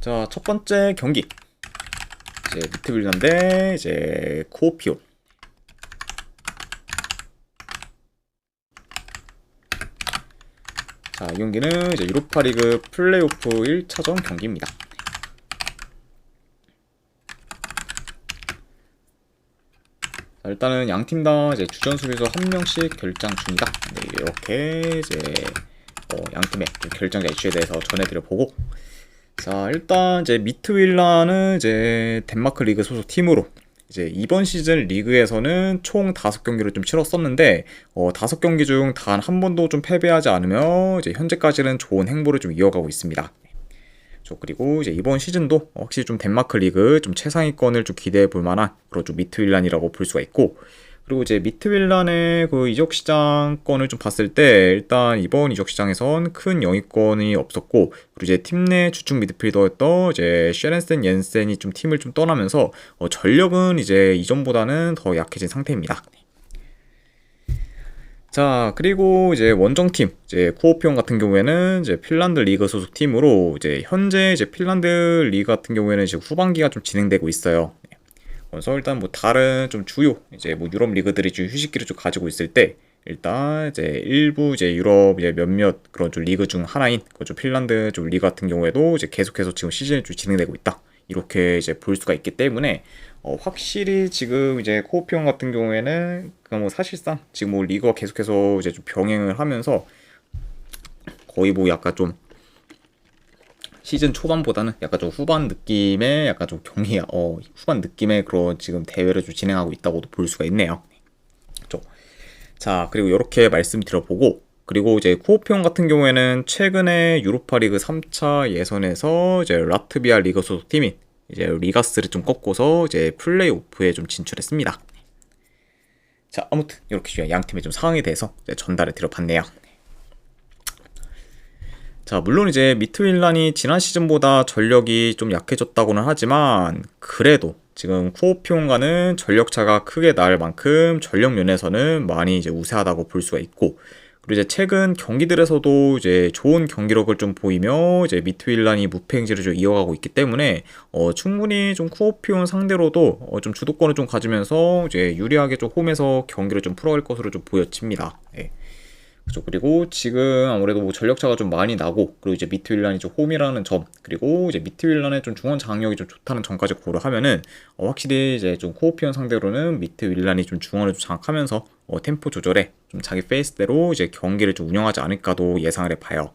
자, 첫 번째 경기. 이제 미트빌란데 이제 코오피온. 자, 이 경기는 이제 유로파리그 플레이오프 1차전 경기입니다. 자, 일단은 양 팀 다 이제 주전 수비수 한 명씩 결장 중이다. 네, 이렇게 이제 양 팀의 결정자 이슈에 대해서 전해드려 보고. 자, 일단 이제 미트윌란은 이제 덴마크 리그 소속 팀으로 이제 이번 시즌 리그에서는 총 5경기를 좀 치렀었는데 5경기 중 단 한 번도 좀 패배하지 않으며 이제 현재까지는 좋은 행보를 좀 이어가고 있습니다. 그리고 이제 이번 시즌도 확실히 좀 덴마크 리그 좀 최상위권을 좀 기대해 볼 만한 그런 좀 미트윌란이라고 볼 수가 있고, 그리고 이제 미트윌란의 그 이적 시장권을 좀 봤을 때 일단 이번 이적 시장에선 큰 영입권이 없었고, 그리고 이제 팀 내 주축 미드필더였던 이제 셰렌센 옌센이 좀 팀을 좀 떠나면서 전력은 이제 이전보다는 더 약해진 상태입니다. 자, 그리고 이제 원정팀 이제 쿠오피온 같은 경우에는 이제 핀란드 리그 소속 팀으로 이제 현재 이제 핀란드 리그 같은 경우에는 이제 후반기가 좀 진행되고 있어요. 그래서 일단 뭐 다른 좀 주요 이제 뭐 유럽 리그들이 좀 휴식기를 좀 가지고 있을 때 일단 이제 일부 이제 유럽 이제 몇몇 그런 좀 리그 중 하나인 좀 핀란드 좀 리그 같은 경우에도 이제 계속해서 지금 시즌이 좀 진행되고 있다, 이렇게 이제 볼 수가 있기 때문에 확실히 지금 이제 코오피온 같은 경우에는 뭐 사실상 지금 뭐 리그가 계속해서 이제 좀 병행을 하면서 거의 뭐 약간 좀 시즌 초반보다는 약간 좀 후반 느낌의 약간 좀 후반 느낌의 그런 지금 대회를 좀 진행하고 있다고도 볼 수가 있네요. 그렇죠? 자, 그리고 이렇게 말씀드려보고, 그리고 이제 쿠오피온 같은 경우에는 최근에 유로파리그 3차 예선에서 이제 라트비아 리그 소속 팀인 이제 리가스를 좀 꺾고서 이제 플레이오프에 좀 진출했습니다. 자, 아무튼 이렇게 양 팀의 좀 상황에 대해서 전달을 드려봤네요. 자, 물론 이제 미트윌란이 지난 시즌보다 전력이 좀 약해졌다고는 하지만 그래도 지금 쿠오피온과는 전력차가 크게 날 만큼 전력 면에서는 많이 이제 우세하다고 볼 수가 있고, 그리고 이제 최근 경기들에서도 이제 좋은 경기력을 좀 보이며 이제 미트윌란이 무패 행진을 좀 이어가고 있기 때문에 충분히 좀 쿠오피온 상대로도 좀 주도권을 좀 가지면서 이제 유리하게 좀 홈에서 경기를 좀 풀어갈 것으로 좀 보여집니다. 예. 그렇죠. 그리고 지금 아무래도 뭐 전력차가 좀 많이 나고, 그리고 이제 미트윌란이 좀 홈이라는 점, 그리고 이제 미트윌란의 좀 중원 장악력이 좀 좋다는 점까지 고려하면은 확실히 이제 좀 코오피온 상대로는 미트윌란이 좀 중원을 좀 장악하면서 템포 조절에 좀 자기 페이스대로 이제 경기를 좀 운영하지 않을까도 예상을 해봐요.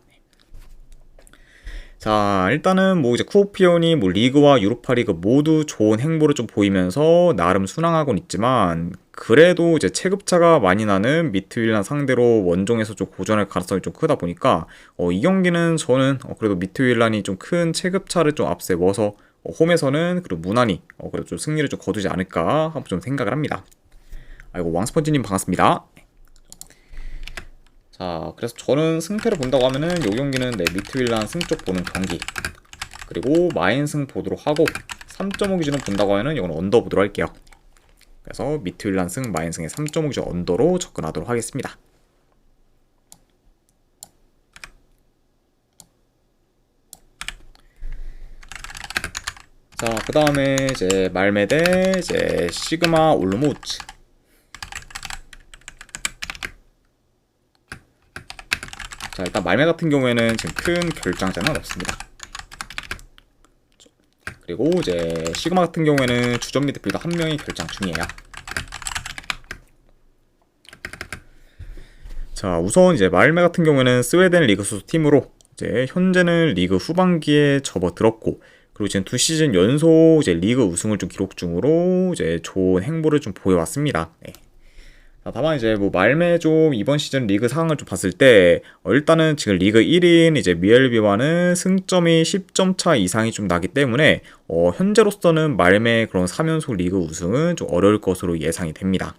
자, 일단은 뭐 이제 쿠오피온이 뭐 리그와 유로파리그 모두 좋은 행보를 좀 보이면서 나름 순항하곤 있지만, 그래도 이제 체급차가 많이 나는 미트윌란 상대로 원정에서 좀 고전할 가능성이 좀 크다 보니까 이 경기는 저는 그래도 미트윌란이 좀 큰 체급차를 좀 앞세워서 홈에서는 그리고 무난히 그래도 좀 승리를 좀 거두지 않을까 한번 좀 생각을 합니다. 아이고, 왕스펀지님 반갑습니다. 자, 그래서 저는 승패를 본다고 하면은 이 경기는 미트윌란 승쪽 보는 경기, 그리고 마인승 보도록 하고 3.5 기준을 본다고 하면은 이건 언더 보도록 할게요. 그래서 미트윌란 승, 마인승의 3.5 기준 언더로 접근하도록 하겠습니다. 자, 그 다음에 이제 말메 대 이제 시그마 올르모츠. 자, 일단 말메 같은 경우에는 지금 큰 결장자는 없습니다. 그리고 이제 시그마 같은 경우에는 주전 미드필더 한 명이 결장 중이에요. 자, 우선 이제 말메 같은 경우에는 스웨덴 리그 소속 팀으로 이제 현재는 리그 후반기에 접어들었고, 그리고 지금 2시즌 연속 이제 리그 우승을 좀 기록 중으로 이제 좋은 행보를 좀 보여왔습니다. 네. 다만 이제 뭐 말메 좀 이번 시즌 리그 상황을 좀 봤을 때 일단은 지금 리그 1인 이제 미엘비와는 승점이 10점 차 이상이 좀 나기 때문에 현재로서는 말메 그런 3연속 리그 우승은 좀 어려울 것으로 예상이 됩니다.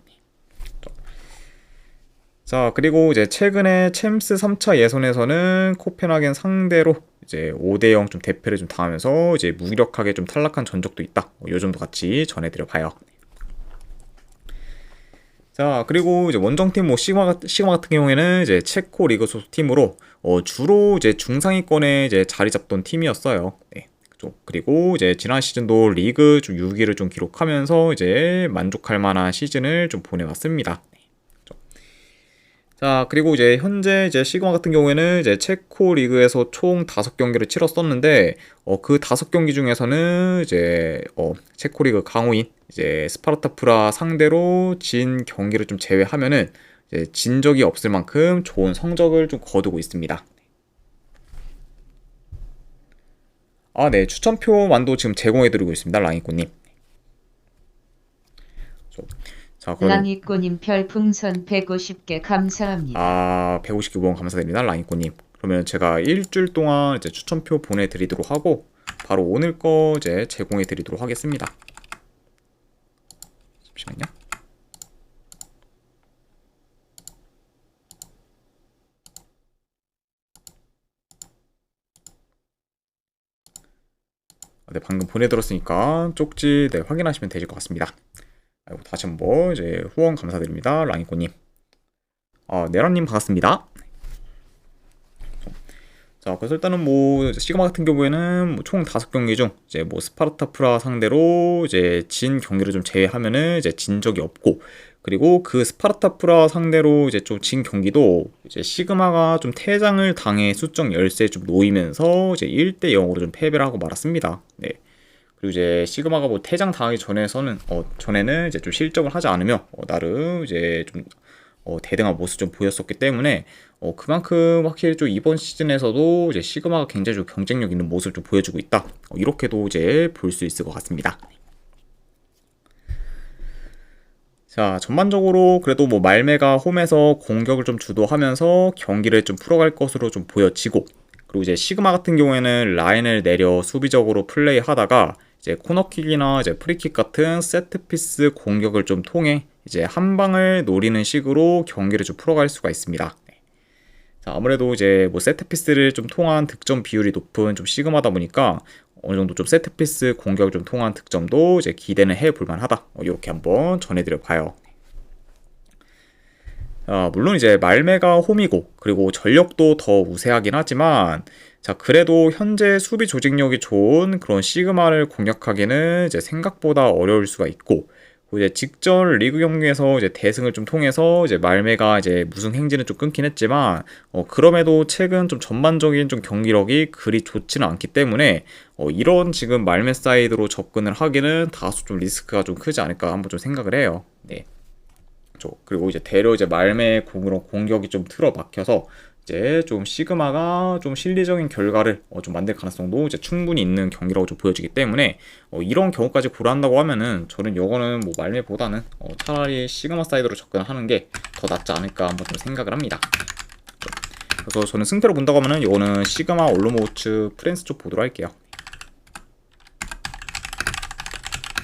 자, 그리고 이제 최근에 챔스 3차 예선에서는 코펜하겐 상대로 이제 5대0 좀 대패를 좀 당하면서 이제 무기력하게 좀 탈락한 전적도 있다, 요 정도 같이 전해드려 봐요. 자, 그리고 이제 원정팀 뭐 시그마 같은 경우에는 이제 체코 리그 소속 팀으로 주로 이제 중상위권에 이제 자리 잡던 팀이었어요. 네. 그리고 이제 지난 시즌도 리그 좀 6위를 좀 기록하면서 이제 만족할 만한 시즌을 좀 보내왔습니다. 자, 그리고 이제 현재 이제 시그마 같은 경우에는 이제 체코 리그에서 총 5경기를 치렀었는데, 그 5경기 중에서는 이제, 체코 리그 강호인, 이제 스파르타 프라 상대로 진 경기를 좀 제외하면은, 이제 진 적이 없을 만큼 좋은 성적을 좀 거두고 있습니다. 아, 네. 추천표만도 지금 제공해드리고 있습니다. 라인코님. 자, 그러면 랑이꼬님 별풍선 150개 감사합니다. 150개 후원 감사드립니다. 라인코님. 그러면 제가 일주일 동안 이제 추천표 보내드리도록 하고 바로 오늘 거 이제 제공해드리도록 하겠습니다. 잠시만요. 네, 방금 보내드렸으니까 쪽지 네, 확인하시면 되실 것 같습니다. 아이고, 다시 한번 이제 후원 감사드립니다. 랑이코님. 네라님 반갑습니다. 자, 그래서 일단은 뭐 시그마 같은 경우에는 뭐총 5경기 중 이제 뭐 스파르타 프라 상대로 이제 진 경기를 좀 제외하면은 이제 진 적이 없고, 그리고 그 스파르타 프라 상대로 이제 좀 진 경기도 이제 시그마가 좀 퇴장을 당해 수적 열세에 좀 놓이면서 이제 1대 0으로 좀 패배를 하고 말았습니다. 네. 그리고 이제 시그마가 뭐 퇴장 당하기 전에는 이제 좀 실적을 하지 않으며 나름 이제 좀 대등한 모습 좀 보였었기 때문에 그만큼 확실히 좀 이번 시즌에서도 이제 시그마가 굉장히 좀 경쟁력 있는 모습을 좀 보여주고 있다. 이렇게도 이제 볼 수 있을 것 같습니다. 자, 전반적으로 그래도 뭐 말메가 홈에서 공격을 좀 주도하면서 경기를 좀 풀어갈 것으로 좀 보여지고, 그리고 이제 시그마 같은 경우에는 라인을 내려 수비적으로 플레이하다가 이제 코너킥이나 이제 프리킥 같은 세트피스 공격을 좀 통해 이제 한 방을 노리는 식으로 경기를 좀 풀어갈 수가 있습니다. 자, 아무래도 이제 뭐 세트피스를 좀 통한 득점 비율이 높은 좀 시그마다 보니까 어느 정도 좀 세트피스 공격을 좀 통한 득점도 이제 기대는 해볼 만하다. 이렇게 한번 전해드려 봐요. 물론 이제 말메가 홈이고 그리고 전력도 더 우세하긴 하지만, 자, 그래도 현재 수비 조직력이 좋은 그런 시그마를 공략하기는 이제 생각보다 어려울 수가 있고, 이제 직전 리그 경기에서 이제 대승을 좀 통해서 이제 말메가 이제 무승 행진은 좀 끊긴 했지만, 그럼에도 최근 좀 전반적인 좀 경기력이 그리 좋지는 않기 때문에 이런 지금 말메 사이드로 접근을 하기는 다소 좀 리스크가 좀 크지 않을까 한번 좀 생각을 해요. 네. 그리고 이제 대려 이제 말메 공으로 공격이 좀 틀어박혀서 이제 좀 시그마가 좀 실리적인 결과를 좀 만들 가능성도 이제 충분히 있는 경기라고 좀 보여지기 때문에 이런 경우까지 고려한다고 하면은 저는 이거는 뭐 말메보다는 차라리 시그마 사이드로 접근하는 게 더 낫지 않을까 한번 좀 생각을 합니다. 그래서 저는 승패로 본다고 하면은 이거는 시그마 올로모우츠 프랜스 쪽 보도록 할게요.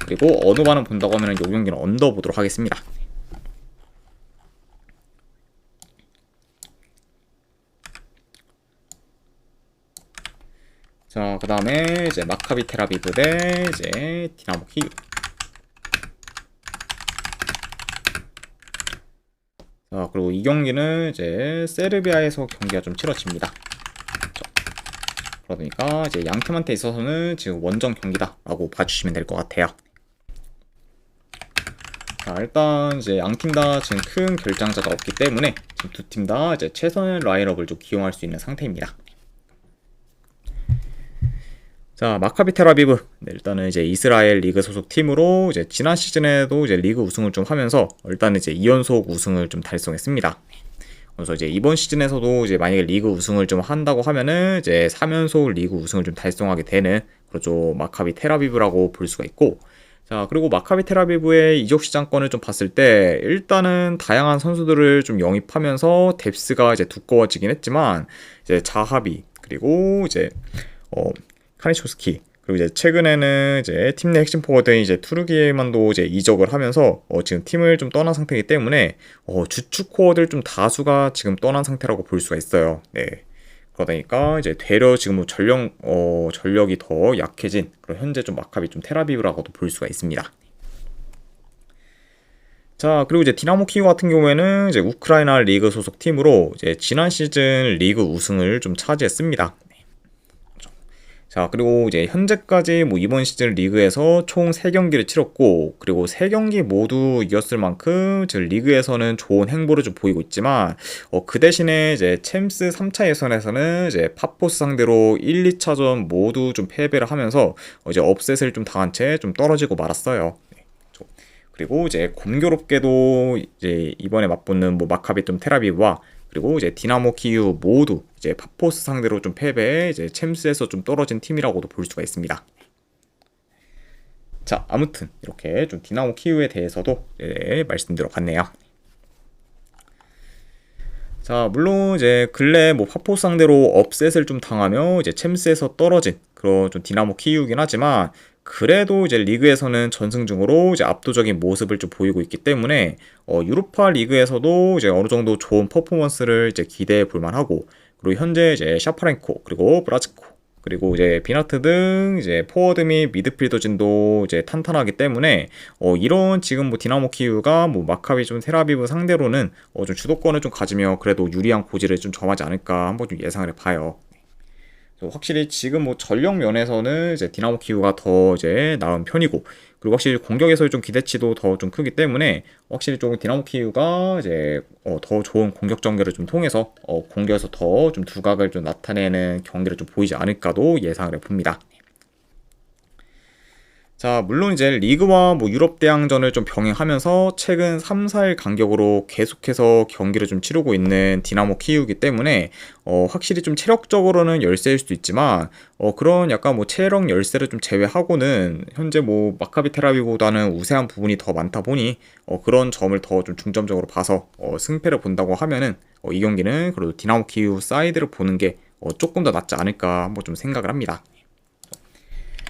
그리고 어느 반은 본다고 하면은 이 경기는 언더 보도록 하겠습니다. 자, 그 다음에 이제 마카비 테라비브 대 이제 디나모 키ев. 자, 그리고 이 경기는 이제 세르비아에서 경기가 좀 치러집니다. 그러니까 이제 양 팀한테 있어서는 지금 원정 경기다라고 봐주시면 될 것 같아요. 자, 일단 이제 양 팀 다 지금 큰 결장자가 없기 때문에 지금 두 팀 다 이제 최선의 라인업을 좀 기용할 수 있는 상태입니다. 자, 마카비 테라비브. 네, 일단은 이제 이스라엘 리그 소속 팀으로 이제 지난 시즌에도 이제 리그 우승을 좀 하면서 일단 이제 2연속 우승을 좀 달성했습니다. 그래서 이제 이번 시즌에서도 이제 만약에 리그 우승을 좀 한다고 하면은 이제 3연속 리그 우승을 좀 달성하게 되는 그렇죠. 마카비 테라비브라고 볼 수가 있고, 자, 그리고 마카비 테라비브의 이적 시장권을 좀 봤을 때 일단은 다양한 선수들을 좀 영입하면서 뎁스가 이제 두꺼워지긴 했지만, 이제 자하비 그리고 이제 카니초스키, 그리고 이제 최근에는 이제 팀 내 핵심 포워드인 이제 투르기에만도 이제 이적을 하면서 지금 팀을 좀 떠난 상태이기 때문에 주축 코어들 좀 다수가 지금 떠난 상태라고 볼 수가 있어요. 네. 그러다 보니까 이제 되려 지금 뭐 전력이 더 약해진 그런 현재 좀 마카비 좀 테라비브라고도 볼 수가 있습니다. 자, 그리고 이제 디나모 키ев 같은 경우에는 이제 우크라이나 리그 소속 팀으로 이제 지난 시즌 리그 우승을 좀 차지했습니다. 자, 그리고 이제 현재까지 뭐 이번 시즌 리그에서 총 3경기를 치렀고, 그리고 3경기 모두 이겼을 만큼 지금 리그에서는 좋은 행보를 좀 보이고 있지만, 그 대신에 이제 챔스 3차 예선에서는 이제 팝포스 상대로 1, 2차전 모두 좀 패배를 하면서 이제 업셋을 좀 당한 채 좀 떨어지고 말았어요. 네, 그리고 이제 공교롭게도 이제 이번에 맞붙는 뭐 마카비 좀 테라비브와 그리고 이제 디나모 키유 모두 이제 팝포스 상대로 좀 패배해 이제 챔스에서 좀 떨어진 팀이라고도 볼 수가 있습니다. 자, 아무튼 이렇게 좀 디나모 키유에 대해서도 말씀드려봤네요. 자, 물론 이제 근래 뭐 팝포스 상대로 업셋을 좀 당하며 이제 챔스에서 떨어진 그런 좀 디나모 키유긴 하지만 그래도 이제 리그에서는 전승중으로 이제 압도적인 모습을 좀 보이고 있기 때문에 유로파 리그에서도 이제 어느 정도 좋은 퍼포먼스를 이제 기대해 볼 만하고 그리고 현재 이제 샤파렌코 그리고 브라즈코 그리고 이제 비나트 등 이제 포워드 및 미드필더진도 이제 탄탄하기 때문에 이런 지금 뭐 디나모 키유가 뭐 마카비 좀 테라비브 상대로는 좀 주도권을 좀 가지며 그래도 유리한 고지를 좀 점하지 않을까 한번 좀 예상을 해봐요. 확실히 지금 뭐 전력 면에서는 이제 디나모 키우가 더 이제 나은 편이고 그리고 확실히 공격에서의 좀 기대치도 더 좀 크기 때문에 확실히 조금 디나모 키우가 이제 더 좋은 공격 전개를 좀 통해서 공격에서 더 좀 두각을 좀 나타내는 경기를 좀 보이지 않을까도 예상을 해봅니다. 자, 물론 이제 리그와 뭐 유럽 대항전을 좀 병행하면서 최근 3, 4일 간격으로 계속해서 경기를 좀 치르고 있는 디나모 키우기 때문에 확실히 좀 체력적으로는 열세일 수도 있지만 그런 약간 뭐 체력 열세를 좀 제외하고는 현재 뭐 마카비 테라비보다는 우세한 부분이 더 많다 보니 그런 점을 더 좀 중점적으로 봐서 승패를 본다고 하면은 이 경기는 그래도 디나모 키우 사이드를 보는 게 조금 더 낫지 않을까 한번 좀 생각을 합니다.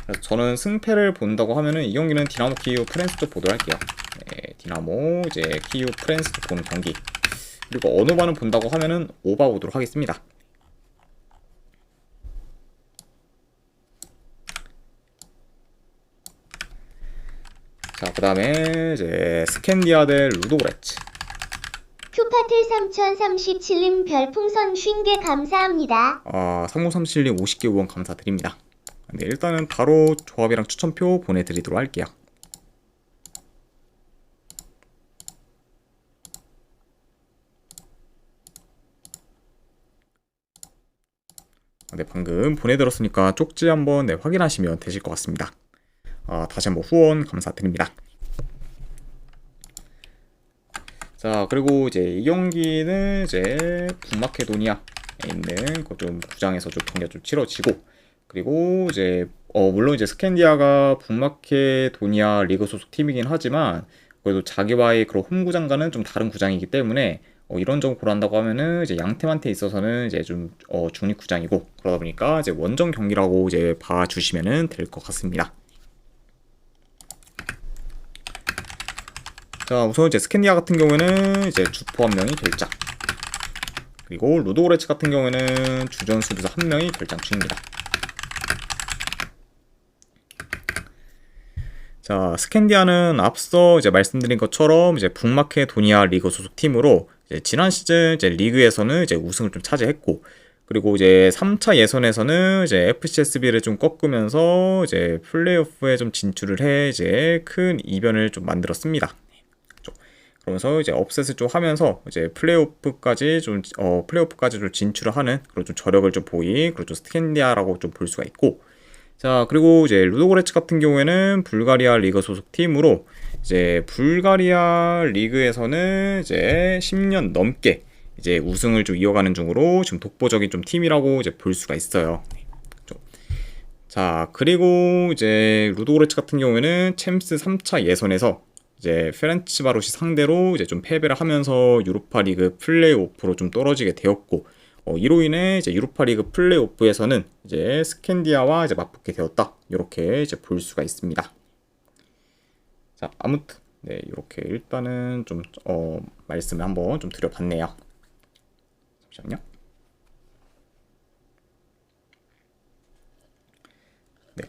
그래서 저는 승패를 본다고 하면은 이 경기는 디나모 키유 프렌스 쪽 보도록 할게요. 네, 디나모 이제 키유 프렌스 쪽 보는 경기. 그리고 어느 반을 본다고 하면은 오바 보도록 하겠습니다. 자, 그 다음에 이제 스캔디아 대 루도그레츠. 큐파틀 3037님 별풍선 50개 감사합니다. 3037님 50개 후원 감사드립니다. 네, 일단은 바로 조합이랑 추천표 보내드리도록 할게요. 네, 방금 보내드렸으니까 쪽지 한번 확인하시면 되실 것 같습니다. 다시 한번 후원 감사드립니다. 자, 그리고 이제 이 경기는 이제 북마케도니아에 있는 그 좀 구장에서 좀 경기가 좀 치러지고 그리고 이제 물론 이제 스캔디아가 북마케도니아 리그 소속 팀이긴 하지만 그래도 자기와의 그런 홈 구장과는 좀 다른 구장이기 때문에 이런 점 고려한다고 하면은 이제 양팀한테 있어서는 이제 좀 중립 구장이고 그러다 보니까 이제 원정 경기라고 이제 봐주시면은 될 것 같습니다. 자, 우선 이제 스캔디아 같은 경우에는 이제 주포 한 명이 결장 그리고 루도그레츠 같은 경우에는 주전 수비수 한 명이 결장 중입니다. 자, 스캔디아는 앞서 이제 말씀드린 것처럼 이제 북마케도니아 리그 소속 팀으로 이제 지난 시즌 이제 리그에서는 이제 우승을 좀 차지했고 그리고 이제 3차 예선에서는 이제 FCSB를 좀 꺾으면서 이제 플레이오프에 좀 진출을 해 이제 큰 이변을 좀 만들었습니다. 그러면서 이제 업셋을 좀 하면서 이제 플레이오프까지 좀 진출을 하는 그런 좀 저력을 좀 보인 그런 좀 스캔디아라고 좀 볼 수가 있고 자, 그리고 이제 루도그레츠 같은 경우에는 불가리아 리그 소속 팀으로 이제 불가리아 리그에서는 이제 10년 넘게 이제 우승을 좀 이어가는 중으로 지금 독보적인 좀 팀이라고 이제 볼 수가 있어요. 자, 그리고 이제 루도그레츠 같은 경우에는 챔스 3차 예선에서 이제 페렌츠바로시 상대로 이제 좀 패배를 하면서 유로파 리그 플레이오프로 좀 떨어지게 되었고 이로 인해 이제 유로파 리그 플레이오프에서는 이제 스캔디아와 이제 맞붙게 되었다. 이렇게 이제 볼 수가 있습니다. 자, 아무튼 네, 이렇게 일단은 좀 말씀을 한번 좀 드려봤네요. 잠시만요. 네.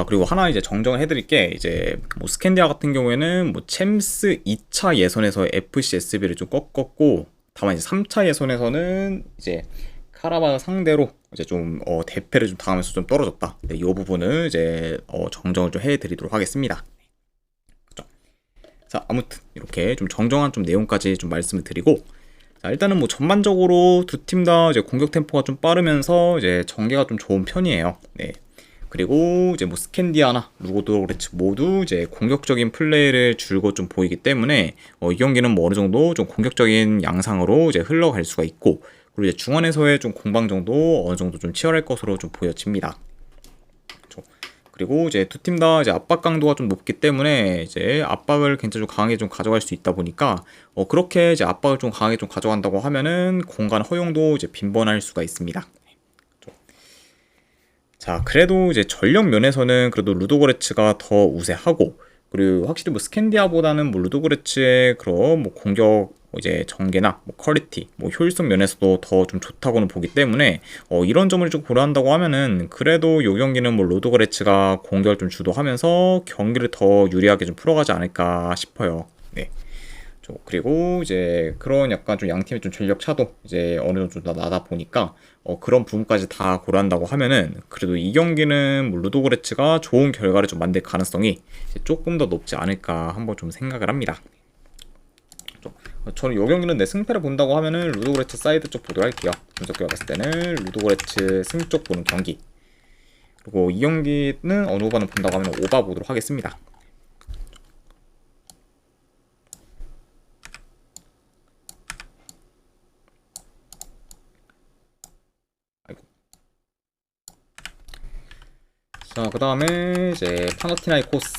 그리고 하나 이제 정정을 해드릴 게 이제 뭐 스캔디아 같은 경우에는 뭐 챔스 2차 예선에서 FCSB를 좀 꺾었고 다만 이제 3차 예선에서는 이제 카라바흐 상대로 이제 좀 대패를 좀 당하면서 좀 떨어졌다. 네, 이 부분은 이제 정정을 좀 해드리도록 하겠습니다. 그렇죠? 자, 아무튼 이렇게 좀 정정한 좀 내용까지 좀 말씀을 드리고, 자, 일단은 뭐 전반적으로 두 팀 다 이제 공격 템포가 좀 빠르면서 이제 전개가 좀 좋은 편이에요. 네. 그리고 이제 뭐 스캔디아나 루도그레츠 모두 이제 공격적인 플레이를 줄곧 좀 보이기 때문에 이 경기는 뭐 어느 정도 좀 공격적인 양상으로 이제 흘러갈 수가 있고, 그리고 이제 중원에서의 좀 공방정도 어느 정도 좀 치열할 것으로 좀 보여집니다. 그렇죠. 그리고 이제 두 팀 다 이제 압박 강도가 좀 높기 때문에 이제 압박을 굉장히 좀 강하게 좀 가져갈 수 있다 보니까 그렇게 이제 압박을 좀 강하게 좀 가져간다고 하면은 공간 허용도 이제 빈번할 수가 있습니다. 자, 그래도 이제 전력 면에서는 그래도 루도그레츠가 더 우세하고, 그리고 확실히 뭐 스캔디아보다는 뭐 루도그레츠의 그런 뭐 공격 이제 전개나 뭐 퀄리티, 뭐 효율성 면에서도 더 좀 좋다고는 보기 때문에 이런 점을 좀 고려한다고 하면은 그래도 요 경기는 뭐 루도그레츠가 공격을 좀 주도하면서 경기를 더 유리하게 좀 풀어가지 않을까 싶어요. 네. 그리고 이제 그런 약간 좀 양팀의 좀 전력 차도 이제 어느 정도 다 나다 보니까 그런 부분까지 다 고려한다고 하면은 그래도 이 경기는 뭐 루도그레츠가 좋은 결과를 좀 만들 가능성이 조금 더 높지 않을까 한번 좀 생각을 합니다. 저는 이 경기는 내 승패를 본다고 하면은 루도그레츠 사이드 쪽 보도록 할게요. 분석기가 봤을 때는 루도그레츠 승 쪽 보는 경기. 그리고 이 경기는 어느 후반을 본다고 하면 오바 보도록 하겠습니다. 자, 그 다음에 이제 파나티나이코스,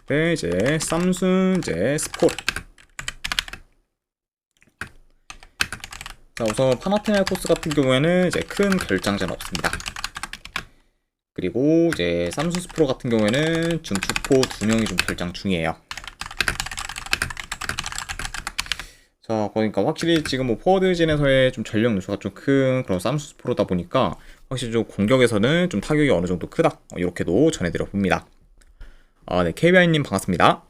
네, 이제 삼순, 이제 스포르. 자, 우선 파나티나이코스 같은 경우에는 이제 큰 결장전 없습니다. 그리고 이제 삼순 스포르 같은 경우에는 지금 주포 2명이 좀 결장 중이에요. 자, 그러니까 확실히 지금 뭐 포워드진에서의 좀 전력 요소가 좀 큰 그런 삼순 스포르다 보니까 확실히 좀 공격에서는 좀 타격이 어느 정도 크다. 이렇게도 전해드려 봅니다. 네, KBI님 반갑습니다.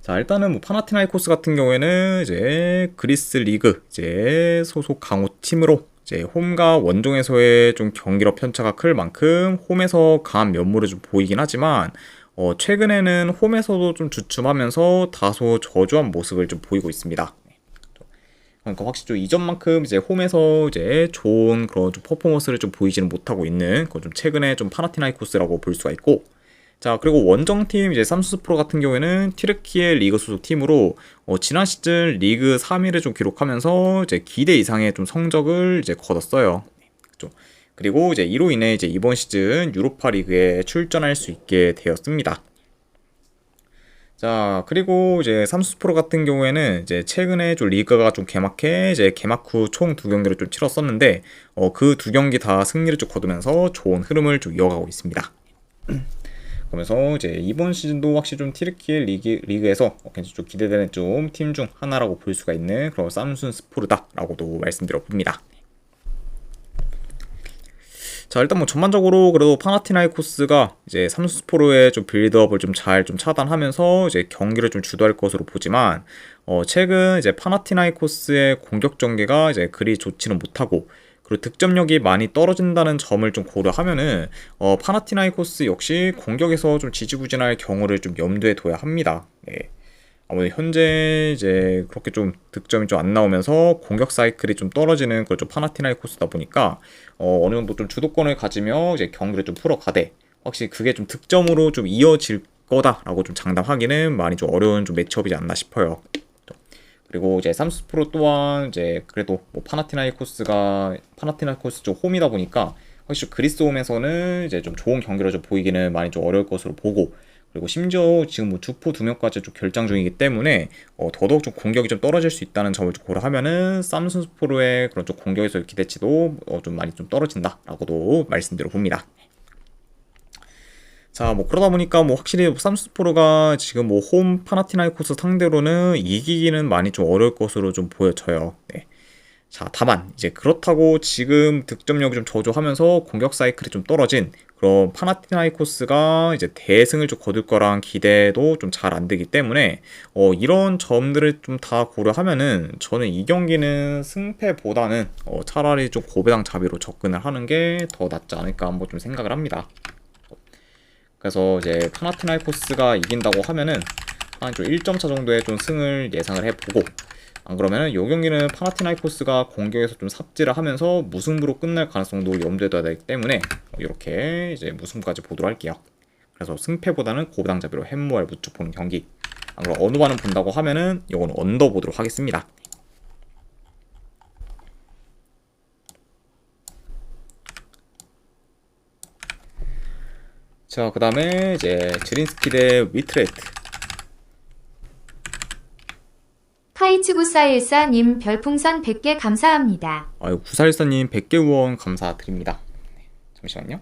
자, 일단은 뭐 파나티나이코스 같은 경우에는 이제 그리스 리그 이제 소속 강호 팀으로 이제 홈과 원정에서의 좀 경기력 편차가 클 만큼 홈에서 강한 면모를 좀 보이긴 하지만 최근에는 홈에서도 좀 주춤하면서 다소 저조한 모습을 좀 보이고 있습니다. 그러니까 확실히 좀 이전만큼 이제 홈에서 이제 좋은 그런 좀 퍼포먼스를 좀 보이지는 못하고 있는 그건 좀 최근에 좀 파나티나이코스라고 볼 수가 있고, 자, 그리고 원정팀 이제 삼수스프로 같은 경우에는 튀르키예 리그 소속 팀으로 지난 시즌 리그 3위를 좀 기록하면서 이제 기대 이상의 좀 성적을 이제 거뒀어요. 그렇죠? 그리고 이제 이로 인해 이제 이번 시즌 유로파 리그에 출전할 수 있게 되었습니다. 자, 그리고 이제 삼수스포르 같은 경우에는 이제 최근에 좀 리그가 좀 개막해 이제 개막 후 총 2경기를 좀 치렀었는데 그 2경기 다 승리를 좀 거두면서 좋은 흐름을 좀 이어가고 있습니다. 그러면서 이제 이번 시즌도 확실히 좀 튀르키예 리그에서 굉장히 좀 기대되는 좀 팀 중 하나라고 볼 수가 있는 그런 삼순스포르다라고도 말씀드려 봅니다. 자, 일단 뭐 전반적으로 그래도 파나티나이코스가 이제 삼수스포르의 좀 빌드업을 좀 잘 좀 차단하면서 이제 경기를 좀 주도할 것으로 보지만 최근 이제 파나티나이코스의 공격 전개가 이제 그리 좋지는 못하고, 그리고 득점력이 많이 떨어진다는 점을 좀 고려하면은 파나티나이코스 역시 공격에서 좀 지지부진할 경우를 좀 염두에 둬야 합니다. 네. 아무래도 현재 이제 그렇게 좀 득점이 좀 안 나오면서 공격 사이클이 좀 떨어지는 그런 좀 파나티나이코스다 보니까 어느 정도 좀 주도권을 가지며 이제 경기를 좀 풀어가되 확실히 그게 좀 득점으로 좀 이어질 거다라고 좀 장담하기는 많이 좀 어려운 좀 매치업이지 않나 싶어요. 그리고 이제 삼수프로 또한 이제 그래도 뭐 파나티나이코스 쪽 홈이다 보니까 확실히 그리스 홈에서는 이제 좀 좋은 경기를 좀 보이기는 많이 좀 어려울 것으로 보고, 그리고 심지어 지금 뭐 주포 2명까지 좀 결장 중이기 때문에 더더욱 좀 공격이 좀 떨어질 수 있다는 점을 좀 고려하면은 삼순스포르의 그런 좀 공격에서의 기대치도 좀 많이 좀 떨어진다라고도 말씀드려 봅니다. 자, 뭐 그러다 보니까 뭐 확실히 삼스포르가 지금 뭐 홈 파나티나이코스 상대로는 이기기는 많이 좀 어려울 것으로 좀 보여져요. 네. 자, 다만 이제 그렇다고 지금 득점력이 좀 저조하면서 공격 사이클이 좀 떨어진 그런 파나티나이코스가 이제 대승을 좀 거둘 거란 기대도 좀 잘 안 되기 때문에 이런 점들을 좀 다 고려하면은 저는 이 경기는 승패보다는 차라리 좀 고배당 자비로 접근을 하는 게 더 낫지 않을까 한번 좀 생각을 합니다. 그래서 이제 파나티나이코스가 이긴다고 하면은 한 좀 1점 차 정도의 좀 승을 예상을 해보고, 안 그러면은 이 경기는 파나티나이코스가 공격에서 좀 삽질을 하면서 무승부로 끝날 가능성도 염두에 둬야 되기 때문에 이렇게 이제 무승부까지 보도록 할게요. 그래서 승패보다는 고부당잡이로 햄모알 무쪽 보는 경기. 안 그럼 어느 반은 본다고 하면은 이건 언더 보도록 하겠습니다. 자, 그 다음에 이제 지린스키 대 위트레트. 카이츠구사일사님 별풍선 100개 감사합니다. 아유, 구사일사님 100개 후원 감사드립니다. 잠시만요.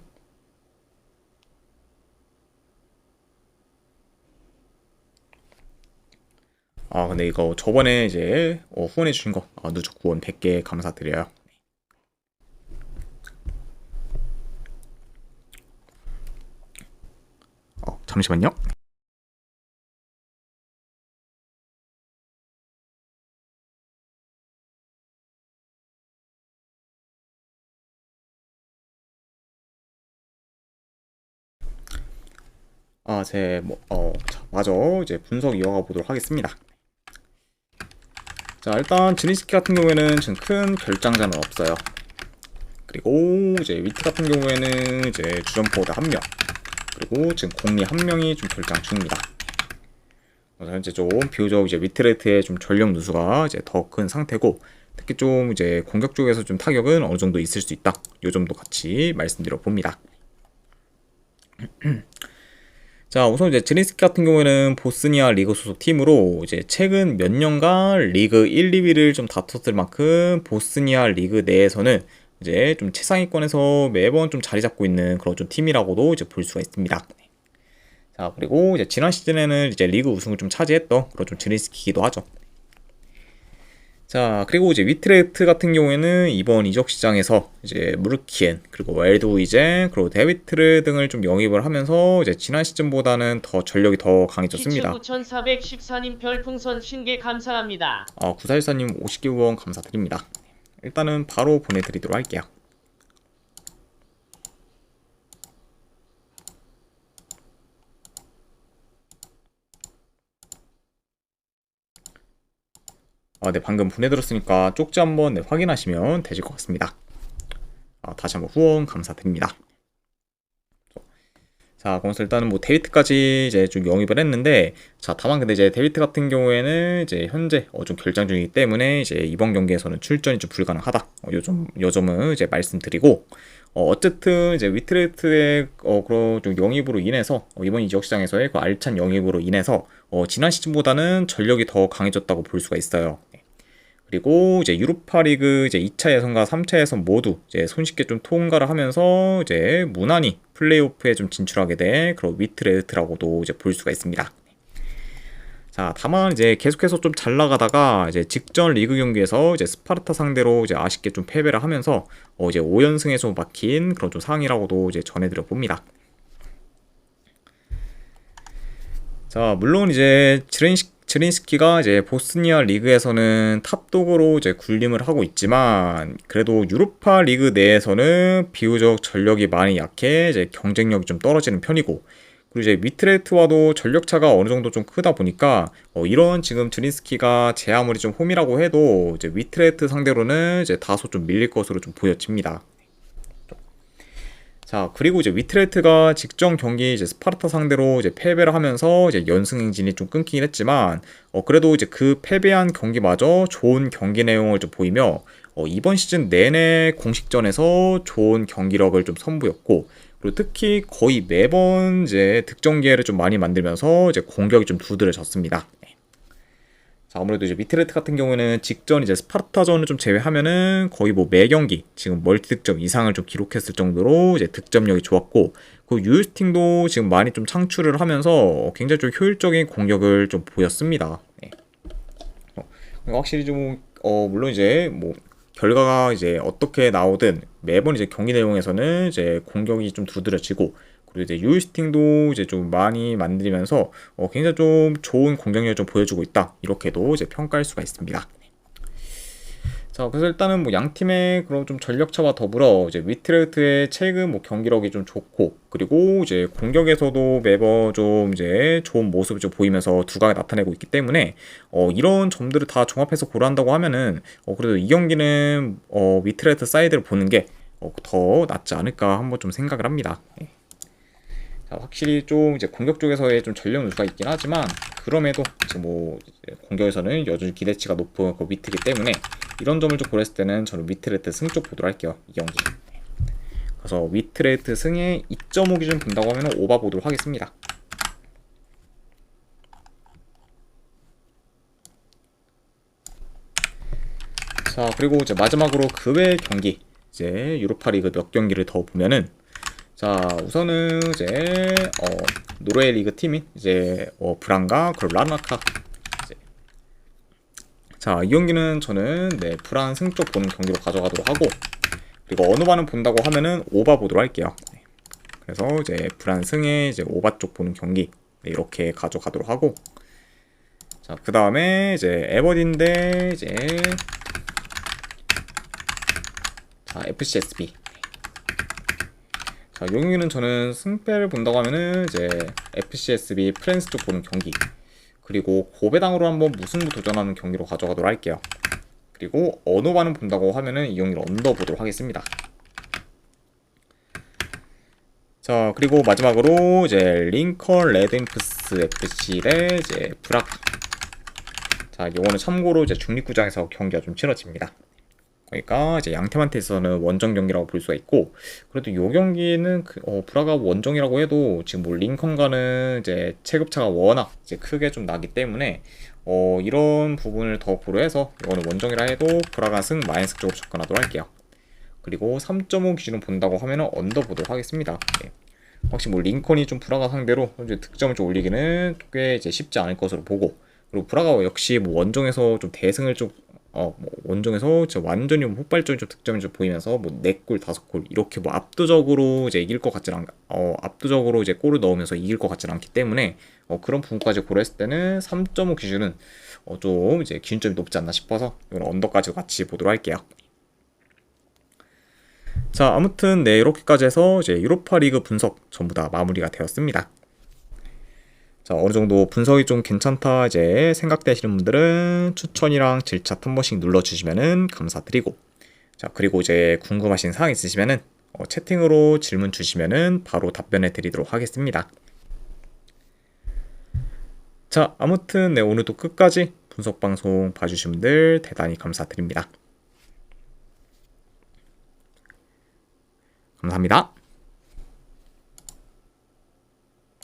아, 근데 이거 저번에 이제 후원해주신 거 누적 후원 100개 감사드려요. 잠시만요. 자, 맞아. 이제 분석 이어가 보도록 하겠습니다. 자, 일단 지니스키 같은 경우에는 지금 큰 결장자는 없어요. 그리고 이제 위트 같은 경우에는 이제 주전포워드 1명, 그리고 지금 공리 1명이 좀 결장 중입니다. 그래서 현재 좀 비교적 이제 위트레트의 좀 전력 누수가 이제 더 큰 상태고, 특히 좀 이제 공격 쪽에서 좀 타격은 어느 정도 있을 수 있다. 요 점도 같이 말씀드려 봅니다. 자, 우선 이제 지린스키 같은 경우에는 보스니아 리그 소속 팀으로 이제 최근 몇 년간 리그 1, 2위를 좀 다퉜을 만큼 보스니아 리그 내에서는 이제 좀 최상위권에서 매번 좀 자리 잡고 있는 그런 좀 팀이라고도 이제 볼 수가 있습니다. 자, 그리고 이제 지난 시즌에는 이제 리그 우승을 좀 차지했던 그런 좀 지린스키이기도 하죠. 자, 그리고 이제 위트레트 같은 경우에는 이번 이적 시장에서 이제 무르키엔, 그리고 웰드우이젠, 그리고 데비트르 등을 좀 영입을 하면서 이제 지난 시즌보다는 더 전력이 더 강해졌습니다. 9414님 별풍선 50개 감사합니다. 구사일사님 50개 후원 감사드립니다. 일단은 바로 보내드리도록 할게요. 네, 방금 보내드렸으니까 쪽지 한번 확인하시면 되실 것 같습니다. 다시 한번 후원 감사드립니다. 자, 그래서 일단은 뭐 데비트까지 이제 좀 영입을 했는데, 자, 다만 근데 이제 데비트 같은 경우에는 이제 현재 좀 결장 중이기 때문에 이제 이번 경기에서는 출전이 좀 불가능하다. 요 점은 이제 말씀드리고, 어쨌든 이제 위트레트의 그런 좀 영입으로 인해서 이번 이적 시장에서의 그 알찬 영입으로 인해서 지난 시즌보다는 전력이 더 강해졌다고 볼 수가 있어요. 그리고 이제 유로파리그 이제 2차 예선과 3차 예선 모두 이제 손쉽게 좀 통과를 하면서 이제 무난히 플레이오프에 좀 진출하게 된 그런 위트레트라고도 이제 볼 수가 있습니다. 자, 다만 이제 계속해서 좀 잘 나가다가 이제 직전 리그 경기에서 이제 스파르타 상대로 이제 아쉽게 좀 패배를 하면서 이제 5연승에서 막힌 그런 좀 상황이라고도 이제 전해드려 봅니다. 자, 물론 이제 지린스키가 이제 보스니아 리그에서는 탑독으로 이제 군림을 하고 있지만, 그래도 유로파 리그 내에서는 비교적 전력이 많이 약해 이제 경쟁력이 좀 떨어지는 편이고, 그리고 이제 위트레트와도 전력 차가 어느 정도 좀 크다 보니까 이런 지금 지린스키가 제 아무리 좀 홈이라고 해도 이제 위트레트 상대로는 이제 다소 좀 밀릴 것으로 좀 보여집니다. 자, 그리고 이제 위트레트가 직전 경기 이제 스파르타 상대로 이제 패배를 하면서 이제 연승 행진이 좀 끊기긴 했지만, 그래도 이제 그 패배한 경기마저 좋은 경기 내용을 좀 보이며, 이번 시즌 내내 공식전에서 좋은 경기력을 좀 선보였고, 그리고 특히 거의 매번 이제 득점 기회를 좀 많이 만들면서 이제 공격이 좀 두드러졌습니다. 자, 아무래도 이제 위트레트 같은 경우에는 직전 이제 스파르타전을 좀 제외하면은 거의 뭐 매 경기 지금 멀티 득점 이상을 좀 기록했을 정도로 이제 득점력이 좋았고, 그 유효스팅도 지금 많이 좀 창출을 하면서 굉장히 좀 효율적인 공격을 좀 보였습니다. 네. 확실히 좀 물론 이제 뭐 결과가 이제 어떻게 나오든 매번 이제 경기 내용에서는 이제 공격이 좀 두드러지고, 그리고 이제 유효슈팅도 이제 좀 많이 만들면서 굉장히 좀 좋은 공격력을 좀 보여주고 있다, 이렇게도 이제 평가할 수가 있습니다. 자, 그래서 일단은 뭐 양 팀의 그런 좀 전력차와 더불어 이제 위트레흐트의 최근 뭐 경기력이 좀 좋고, 그리고 이제 공격에서도 매번 좀 이제 좋은 모습을 좀 보이면서 두각을 나타내고 있기 때문에 이런 점들을 다 종합해서 고려한다고 하면은 그래도 이 경기는 위트레흐트 사이드를 보는 게 더 낫지 않을까 한번 좀 생각을 합니다. 예. 자, 확실히 좀 이제 공격 쪽에서의 좀 전력 누수가 있긴 하지만, 그럼에도 지금 뭐 이제 공격에서는 여전히 기대치가 높은 그 위트이기 때문에 이런 점을 좀 고려했을 때는 저는 위트레흐트 승 쪽 보도록 할게요, 이 경기. 그래서 위트레흐트 승에 2.5 기준 본다고 하면 오바 보도록 하겠습니다. 자, 그리고 이제 마지막으로 그 외 경기, 이제 유로파 리그 몇 경기를 더 보면은, 자, 우선은 이제 노르웨이 리그 팀인 이제 브란과 그리고 라르나카. 자, 이 경기는 저는 브란 승 쪽 보는 경기로 가져가도록 하고, 그리고 어느 바는 본다고 하면은 오바 보도록 할게요. 그래서 이제 브란 승에 이제 오바 쪽 보는 경기 이렇게 가져가도록 하고, 자, 그 다음에 이제 에버딘 대 이제 자, FCSB. 자, 이 경기는 저는 승패를 본다고 하면은 이제 FCSB 프랜스 쪽 보는 경기, 그리고 고배당으로 한번 무승부 도전하는 경기로 가져가도록 할게요. 그리고 어느 바는 본다고 하면은 이 경기를 언더 보도록 하겠습니다. 자, 그리고 마지막으로 이제 링컨 레드임프스 FC 대 이제 브라가. 자, 요거는 참고로 이제 중립구장에서 경기가 좀 치러집니다. 그러니까 이제 양팀한테 있어서는 원정 경기라고 볼 수가 있고, 그래도 요 경기는 브라가 원정이라고 해도 지금 뭐 링컨과는 이제 체급차가 워낙 이제 크게 좀 나기 때문에 이런 부분을 더 고려해서 이거는 원정이라 해도 브라가 승 마이너스 쪽으로 접근하도록 할게요. 그리고 3.5 기준을 본다고 하면은 언더 보도록 하겠습니다. 네. 확실히 뭐 링컨이 좀 브라가 상대로 이제 득점을 좀 올리기는 꽤 이제 쉽지 않을 것으로 보고, 그리고 브라가 역시 뭐 원정에서 좀 대승을 좀 뭐 원정에서 진짜 완전히 뭐 폭발적인 좀 득점을 좀 보이면서 뭐 4골 5골 이렇게 뭐 압도적으로 이제 이길 것 같지는 압도적으로 이제 골을 넣으면서 이길 것 같지는 않기 때문에 그런 부분까지 고려했을 때는 3.5 기준은 좀 이제 기준점이 높지 않나 싶어서 이건 언더까지 같이 보도록 할게요. 자, 아무튼 이렇게까지 해서 이제 유로파 리그 분석 전부 다 마무리가 되었습니다. 자, 어느 정도 분석이 좀 괜찮다 이제 생각되시는 분들은 추천이랑 질차 한 번씩 눌러주시면은 감사드리고, 자, 그리고 이제 궁금하신 사항 있으시면은 채팅으로 질문 주시면은 바로 답변해 드리도록 하겠습니다. 자, 아무튼 오늘도 끝까지 분석 방송 봐주신 분들 대단히 감사드립니다. 감사합니다.